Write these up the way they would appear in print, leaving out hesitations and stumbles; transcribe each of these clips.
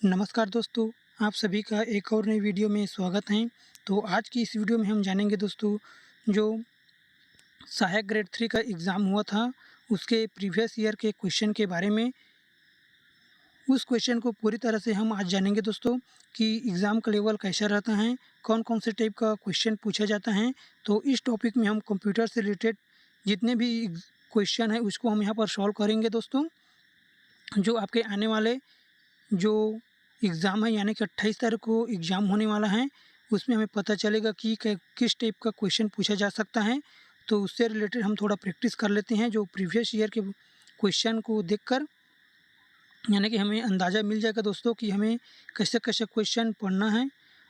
नमस्कार दोस्तों, आप सभी का एक और नई वीडियो में स्वागत है। तो आज की इस वीडियो में हम जानेंगे दोस्तों, जो सहायक ग्रेड 3 का एग्ज़ाम हुआ था, उसके प्रीवियस ईयर के क्वेश्चन के बारे में। उस क्वेश्चन को पूरी तरह से हम आज जानेंगे दोस्तों कि एग्ज़ाम का लेवल कैसा रहता है, कौन-कौन से टाइप का क्वेश्चन पूछा जाता है। तो इस टॉपिक में हम कंप्यूटर से रिलेटेड जितने भी क्वेश्चन हैं, उसको हम यहाँ पर सॉल्व करेंगे दोस्तों। जो आपके आने वाले जो एग्ज़ाम है, यानी कि 28 तारीख को एग्ज़ाम होने वाला है, उसमें हमें पता चलेगा कि किस टाइप का क्वेश्चन पूछा जा सकता है। तो उससे रिलेटेड हम थोड़ा प्रैक्टिस कर लेते हैं, जो प्रीवियस ईयर के क्वेश्चन को देखकर, यानी कि हमें अंदाज़ा मिल जाएगा दोस्तों कि हमें कैसे-कैसे क्वेश्चन पढ़ना है।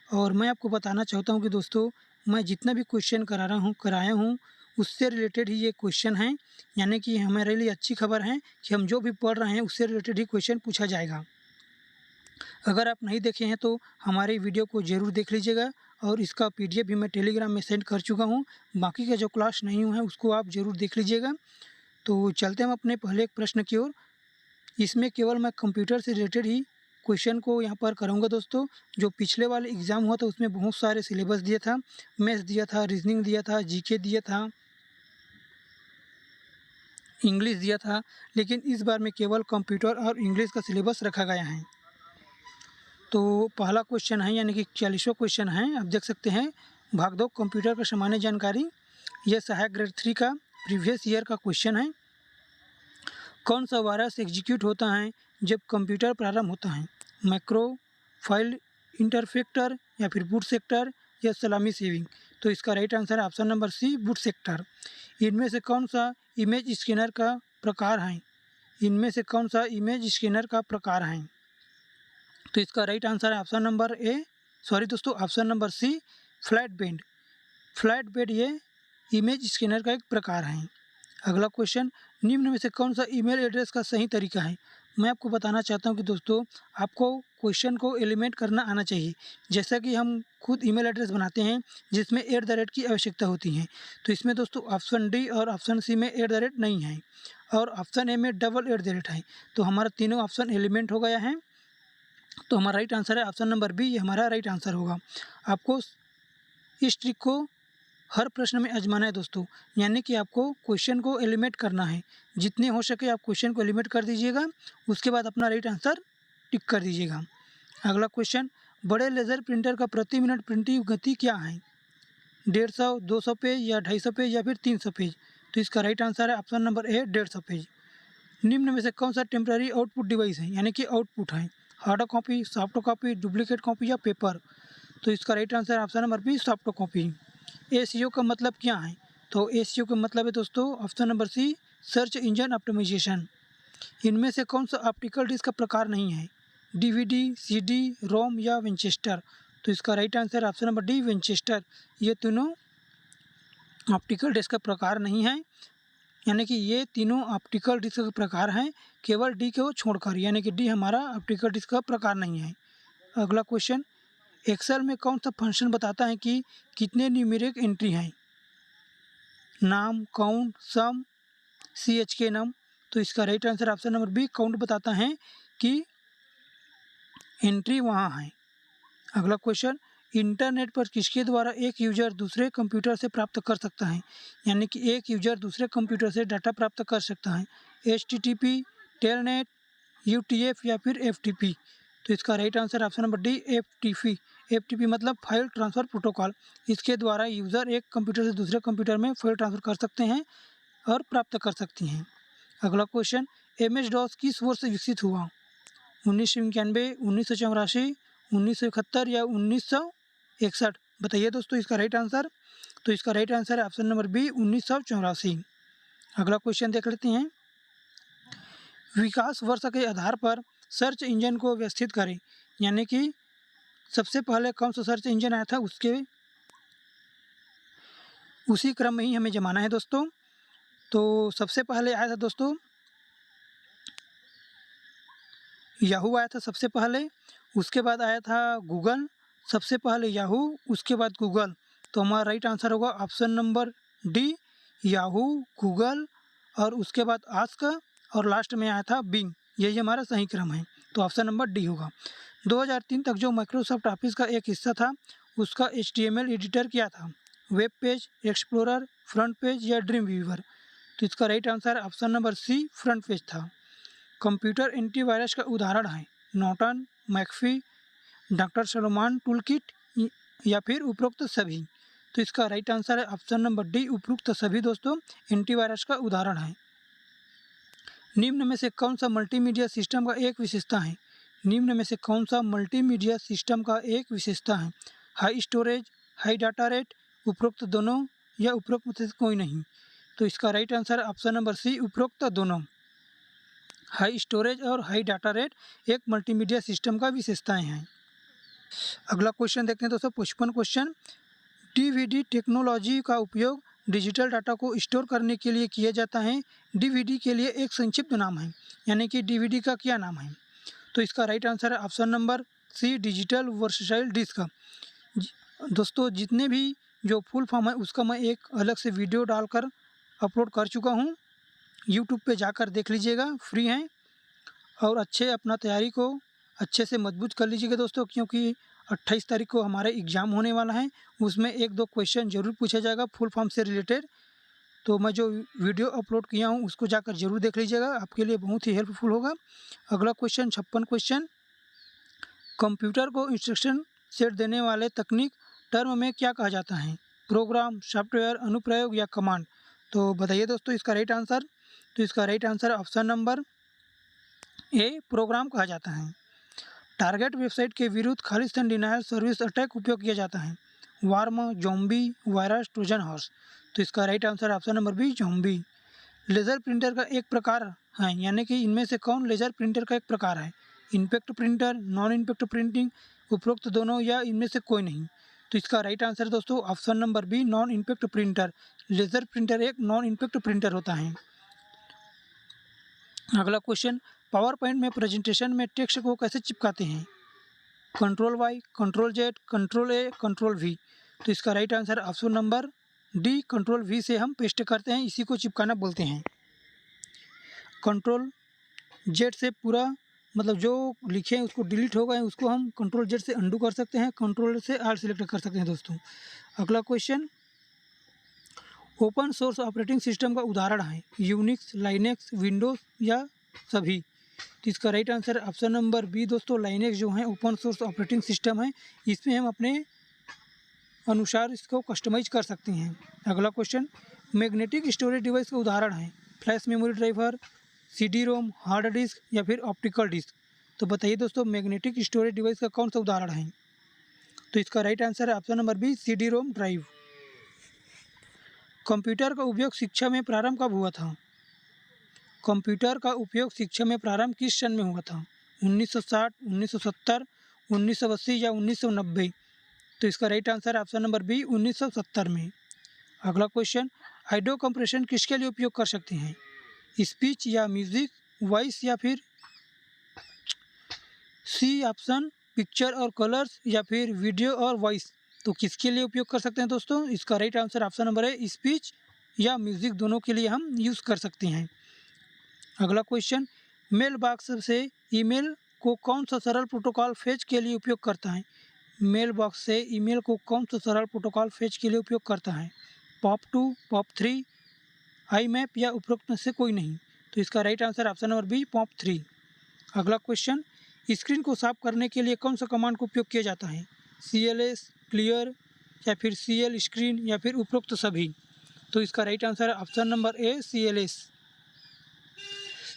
और मैं आपको बताना चाहता हूँ कि दोस्तों, मैं जितना भी क्वेश्चन कराया हूँ, उससे रिलेटेड ही ये क्वेश्चन हैं। यानी कि हमारे लिए अच्छी खबर है कि हम जो भी पढ़ रहे हैं, उससे रिलेटेड ही क्वेश्चन पूछा जाएगा। अगर आप नहीं देखे हैं तो हमारे वीडियो को ज़रूर देख लीजिएगा, और इसका पीडीएफ भी मैं टेलीग्राम में सेंड कर चुका हूँ। बाकी का जो क्लास नहीं हुआ है, उसको आप ज़रूर देख लीजिएगा। तो चलते हैं हम अपने पहले एक प्रश्न की ओर। इसमें केवल मैं कंप्यूटर से रिलेटेड ही क्वेश्चन को यहाँ पर करूँगा दोस्तों। जो पिछले वाले एग्ज़ाम हुआ था, उसमें बहुत सारे सिलेबस दिया था, मैथ्स दिया था, रीजनिंग दिया था, जीके दिया था, इंग्लिश दिया था। लेकिन इस बार में केवल कंप्यूटर और इंग्लिश का सिलेबस रखा गया है। तो पहला क्वेश्चन है, यानी कि 40वां क्वेश्चन है। आप देख सकते हैं, भाग 2 कंप्यूटर का सामान्य जानकारी। यह सहायक ग्रेड 3 का प्रीवियस ईयर का क्वेश्चन है। कौन सा वायरस एग्जीक्यूट होता है जब कंप्यूटर प्रारंभ होता है? मैक्रो, फाइल इंटरफेक्टर, या फिर बूट सेक्टर, या सलामी सेविंग? तो इसका राइट आंसर है option number C, boot sector. इनमें से कौन सा इमेज स्कैनर का प्रकार है? इनमें से कौन सा इमेज स्कैनर का प्रकार है? तो इसका राइट आंसर है ऑप्शन नंबर ए, सॉरी दोस्तों, option number C, flat bed. Flat bed ये इमेज स्कैनर का एक प्रकार है। अगला क्वेश्चन, निम्न में से कौन सा ईमेल एड्रेस का सही तरीका है? मैं आपको बताना चाहता हूं कि दोस्तों, आपको क्वेश्चन को एलिमेंट करना आना चाहिए। जैसा कि हम खुद ईमेल एड्रेस बनाते हैं, जिसमें @ की आवश्यकता होती है। तो इसमें दोस्तों ऑप्शन डी और ऑप्शन सी में @ नहीं है, और ऑप्शन ए में @ है। तो हमारा तीनों ऑप्शन एलिमेंट हो गया है। तो हमारा राइट आंसर है ऑप्शन नंबर बी, ये हमारा राइट आंसर होगा। आपको इस ट्रिक को हर प्रश्न में आजमाना है दोस्तों, यानी कि आपको क्वेश्चन को एलिमिनेट करना है। जितने हो सके आप क्वेश्चन को एलिमिनेट कर दीजिएगा, उसके बाद अपना राइट आंसर टिक कर दीजिएगा। अगला क्वेश्चन, बड़े लेज़र प्रिंटर का प्रति मिनट प्रिंटिंग गति क्या है? 150, 200 पेज, या 250 पेज, या फिर 300 पेज? तो इसका राइट आंसर है ऑप्शन नंबर ए, 150 पेज। निम्न में से कौन सा टेम्पररी आउटपुट डिवाइस है, यानी कि आउटपुट है? Hard copy, soft copy, duplicate copy, या पेपर? तो इसका राइट आंसर है option number B, soft copy. SEO का मतलब क्या है? तो एसईओ का मतलब है दोस्तों option number C, search engine optimisation. इनमें से कौन सा ऑप्टिकल डिस्क का प्रकार नहीं है? डीवीडी, सीडी, रोम, या विंचेस्टर? तो इसका right answer option number D, Winchester. ये तीनों ऑप्टिकल डिस्क का प्रकार नहीं है, यानी कि ये तीनों ऑप्टिकल डिस्क का प्रकार हैं, केवल डी को छोड़कर, यानी कि डी हमारा ऑप्टिकल डिस्क का प्रकार नहीं है। अगला क्वेश्चन, एक्सेल में कौन सा फंक्शन बताता है कि कितने न्यूमेरिक एंट्री हैं? नाम, काउंट, सम, CHK नम? तो इसका right answer option number B, count बताता है कि एंट्री वहाँ है। अगला क्वेश्चन, इंटरनेट पर किसके द्वारा एक यूजर दूसरे कंप्यूटर से प्राप्त कर सकता है? यानी कि एक यूजर दूसरे कंप्यूटर से डाटा प्राप्त कर सकता है। HTTP, टेलनेट, UTF, या फिर FTP? तो इसका right answer option number D, FTP। FTP मतलब फाइल ट्रांसफ़र प्रोटोकॉल। इसके द्वारा यूज़र एक कंप्यूटर से दूसरे कंप्यूटर में फाइल ट्रांसफ़र कर सकते हैं और प्राप्त कर सकती हैं। अगला क्वेश्चन, MS-DOS किस वर्ष से विकसित हुआ? 1991, 1984, 1971, या 1961? बताइए दोस्तों इसका राइट आंसर। तो इसका राइट आंसर है ऑप्शन नंबर बी, 1984। अगला क्वेश्चन देख लेते हैं, विकास वर्ष के आधार पर सर्च इंजन को व्यवस्थित करें। यानी कि सबसे पहले कौन सा सर्च इंजन आया था, उसी क्रम में ही हमें जमाना है दोस्तों। तो सबसे पहले आया था दोस्तों याहू आया था सबसे पहले, उसके बाद आया था गूगल। सबसे पहले याहू, उसके बाद गूगल। तो हमारा राइट आंसर होगा option number D, Yahoo, Google, और उसके बाद आस्क, और लास्ट में आया था बिंग। यही हमारा सही क्रम है, तो ऑप्शन नंबर डी होगा। 2003 तक जो माइक्रोसॉफ्ट ऑफिस का एक हिस्सा था उसका HTML एडिटर क्या था? Web page, explorer, front page या ड्रीम व्यूवर? तो इसका right answer option number C front page था। कंप्यूटर एंटीवायरस का उदाहरण है Norton, McAfee, doctor Solomon toolkit या फिर उपरोक्त सभी? तो इसका राइट आंसर है ऑप्शन नंबर डी उपरोक्त सभी दोस्तों एंटीवायरस का उदाहरण है। निम्न में से कौन सा मल्टीमीडिया सिस्टम का एक विशेषता है? निम्न में से कौन सा मल्टीमीडिया सिस्टम का एक विशेषता है? High storage, high data rate, उपरोक्त दोनों या उपरोक्त में से कोई नहीं? तो इसका राइट आंसर है ऑप्शन नंबर सी उपरोक्त दोनों। हाई स्टोरेज और हाई डाटा रेट एक मल्टीमीडिया सिस्टम का विशेषताएं हैं। अगला क्वेश्चन देखते हैं दोस्तों 55 क्वेश्चन। डीवीडी टेक्नोलॉजी का उपयोग डिजिटल डाटा को स्टोर करने के लिए किया जाता है। डीवीडी के लिए एक संक्षिप्त नाम है, यानी कि डीवीडी का क्या नाम है? तो इसका राइट आंसर है option number C digital versatile disc. दोस्तों जितने भी जो फुल फॉर्म है उसका मैं एक अलग से वीडियो डालकर अपलोड कर चुका हूँ, यूट्यूब पे जाकर देख लीजिएगा, फ्री हैं। और अच्छे अपना तैयारी को अच्छे से मजबूत कर लीजिएगा दोस्तों, क्योंकि 28 तारीख को हमारे एग्ज़ाम होने वाला है, उसमें 1-2 क्वेश्चन ज़रूर पूछा जाएगा फुल फॉर्म से रिलेटेड। तो मैं जो वीडियो अपलोड किया हूँ उसको जाकर ज़रूर देख लीजिएगा, आपके लिए बहुत ही हेल्पफुल होगा। अगला क्वेश्चन 56 क्वेश्चन। कंप्यूटर को इंस्ट्रक्शन सेट देने वाले तकनीक टर्म में क्या कहा जाता है? प्रोग्राम, सॉफ्टवेयर, अनुप्रयोग या कमांड? तो बताइए दोस्तों इसका राइट आंसर। तो इसका right answer option number A program कहा जाता है। टारगेट वेबसाइट के विरुद्ध खालिस्तान डिनायल सर्विस अटैक उपयोग किया जाता है। Worm, zombie, virus, Trojan horse? तो इसका right answer option number B zombie. Laser printer का एक प्रकार है, यानी कि इनमें से कौन लेज़र प्रिंटर का एक प्रकार है? Impact printer, non impact printing, उपरोक्त दोनों या इनमें से कोई नहीं? तो इसका राइट आंसर दोस्तों option number B non impact printer. Laser printer एक नॉन इम्पैक्ट प्रिंटर होता है। अगला क्वेश्चन, पावर पॉइंट में प्रेजेंटेशन में टेक्स्ट को कैसे चिपकाते हैं? Control Y, control Z, control A, control V? तो इसका right answer option number D control V से हम पेस्ट करते हैं, इसी को चिपकाना बोलते हैं। कंट्रोल जेड से पूरा मतलब जो लिखे हैं उसको डिलीट हो गए उसको हम कंट्रोल जेड से अंडू कर सकते हैं, कंट्रोल से आर सिलेक्ट कर सकते हैं दोस्तों। अगला question, open source operating system का उदाहरण है यूनिक्स, लाइनेक्स, विंडोज़ या सभी? तो इसका right answer option number B दोस्तों लाइनेक्स जो है ओपन सोर्स ऑपरेटिंग सिस्टम है, इसमें हम अपने अनुसार इसको कस्टमाइज कर सकते हैं। अगला क्वेश्चन, मैग्नेटिक स्टोरेज डिवाइस का उदाहरण है फ्लैश मेमोरी ड्राइवर, CD रोम, हार्ड डिस्क या फिर ऑप्टिकल डिस्क? तो बताइए दोस्तों मैग्नेटिक स्टोरेज डिवाइस का कौन सा उदाहरण है? तो इसका राइट आंसर है ऑप्शन नंबर बी CD रोम ड्राइव। कंप्यूटर का उपयोग शिक्षा में प्रारंभ कब हुआ था? कंप्यूटर का उपयोग शिक्षा में प्रारंभ किस सन में हुआ था? 1960, 1970, 1980 या 1990? तो इसका right answer option number B 1970 में। अगला क्वेश्चन, ऑडियो कंप्रेशन किसके लिए उपयोग कर सकते हैं? स्पीच या म्यूजिक, वॉइस या फिर सी ऑप्शन पिक्चर और कलर्स या फिर वीडियो और वॉइस? तो किसके लिए उपयोग कर सकते हैं दोस्तों? इसका राइट आंसर ऑप्शन नंबर है स्पीच या म्यूजिक, दोनों के लिए हम यूज़ कर सकते हैं। अगला क्वेश्चन, मेल बॉक्स से ईमेल को कौन सा सरल प्रोटोकॉल फेच के लिए उपयोग करता है? मेल बॉक्स से ईमेल को कौन सा सरल प्रोटोकॉल फेच के लिए उपयोग करता है? POP2, POP3, IMAP या उपरोक्त में से कोई नहीं? तो इसका right answer option number B POP3। अगला क्वेश्चन, स्क्रीन को साफ करने के लिए कौन सा कमांड का उपयोग किया जाता है? CLS, क्लियर या फिर CL स्क्रीन या फिर उपरोक्त सभी? तो इसका राइट आंसर है ऑप्शन नंबर ए CLS।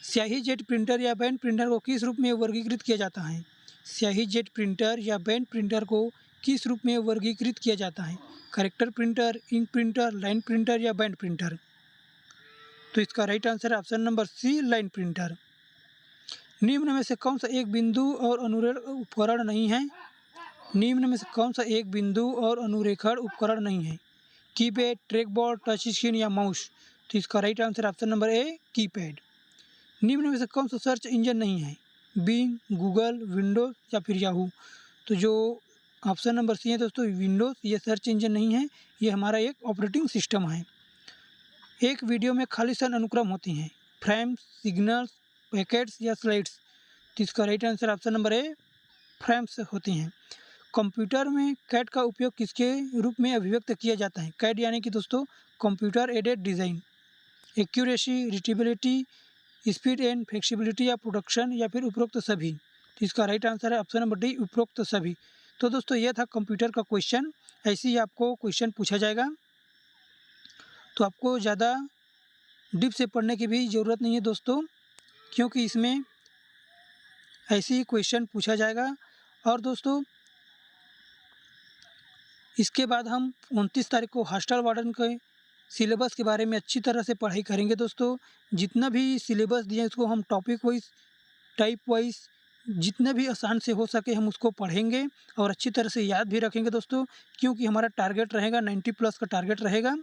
स्याही जेट प्रिंटर या बैंड प्रिंटर को किस रूप में वर्गीकृत किया जाता है? स्याही जेट प्रिंटर या बैंड प्रिंटर को किस रूप में वर्गीकृत किया जाता है? Character printer, ink printer, line printer या बैंड प्रिंटर? तो इसका राइट आंसर है option number C line printer. निम्न में से कौन सा एक बिंदु और अनुरेखण उपकरण नहीं है? निम्न में से कौन सा एक बिंदु और अनुरेखण उपकरण नहीं है? कीपैड, ट्रैकबॉल, टच स्क्रीन या माउस? तो इसका राइट आंसर ऑप्शन नंबर ए कीपैड। निम्न में से कौन सा सर्च इंजन नहीं है? बिंग, गूगल, विंडोज़ या फिर याहू? तो जो ऑप्शन नंबर सी है दोस्तों विंडोज़, ये सर्च इंजन नहीं है, ये हमारा एक ऑपरेटिंग सिस्टम है। एक वीडियो में खालिस्तान अनुक्रम होती हैं फ्रेम्स, सिग्नल्स, पैकेट्स या स्लाइड्स? तो इसका राइट आंसर ऑप्शन नंबर ए फ्रेम्स होती हैं। कंप्यूटर में कैड का उपयोग किसके रूप में अभिव्यक्त किया जाता है? कैड यानी कि दोस्तों computer aided design, accuracy, repeatability, speed and flexibility या प्रोडक्शन या फिर उपरोक्त सभी। तो इसका राइट आंसर है ऑप्शन नंबर डी, उपरोक्त सभी। तो दोस्तों यह था कंप्यूटर का क्वेश्चन। ऐसे ही आपको क्वेश्चन पूछा जाएगा, तो आपको ज़्यादा डीप से पढ़ने की भी ज़रूरत नहीं है दोस्तों, क्योंकि इसमें ऐसे ही क्वेश्चन पूछा जाएगा। और दोस्तों इसके बाद हम 29 तारीख को हॉस्टल वार्डन के सिलेबस के बारे में अच्छी तरह से पढ़ाई करेंगे दोस्तों। जितना भी सिलेबस दिया है उसको हम टॉपिक वाइज, टाइप वाइज, जितना भी आसान से हो सके हम उसको पढ़ेंगे और अच्छी तरह से याद भी रखेंगे दोस्तों, क्योंकि हमारा टारगेट रहेगा 90 प्लस का टारगेट रहेगा,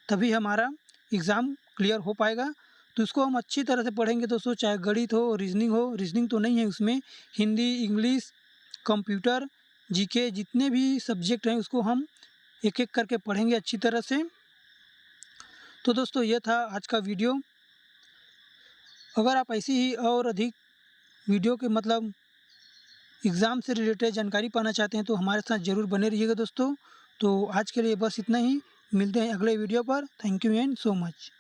तभी हमारा एग्ज़ाम क्लियर हो पाएगा। तो इसको हम अच्छी तरह से पढ़ेंगे दोस्तों, चाहे गणित हो, रीजनिंग तो नहीं है उसमें, हिंदी, इंग्लिश, कंप्यूटर, जीके, जितने भी सब्जेक्ट हैं उसको हम एक एक करके पढ़ेंगे अच्छी तरह से। तो दोस्तों ये था आज का वीडियो। अगर आप ऐसी ही और अधिक वीडियो के मतलब एग्ज़ाम से रिलेटेड जानकारी पाना चाहते हैं तो हमारे साथ ज़रूर बने रहिएगा दोस्तों। तो आज के लिए बस इतना ही, मिलते हैं अगले वीडियो पर। Thank you and so much.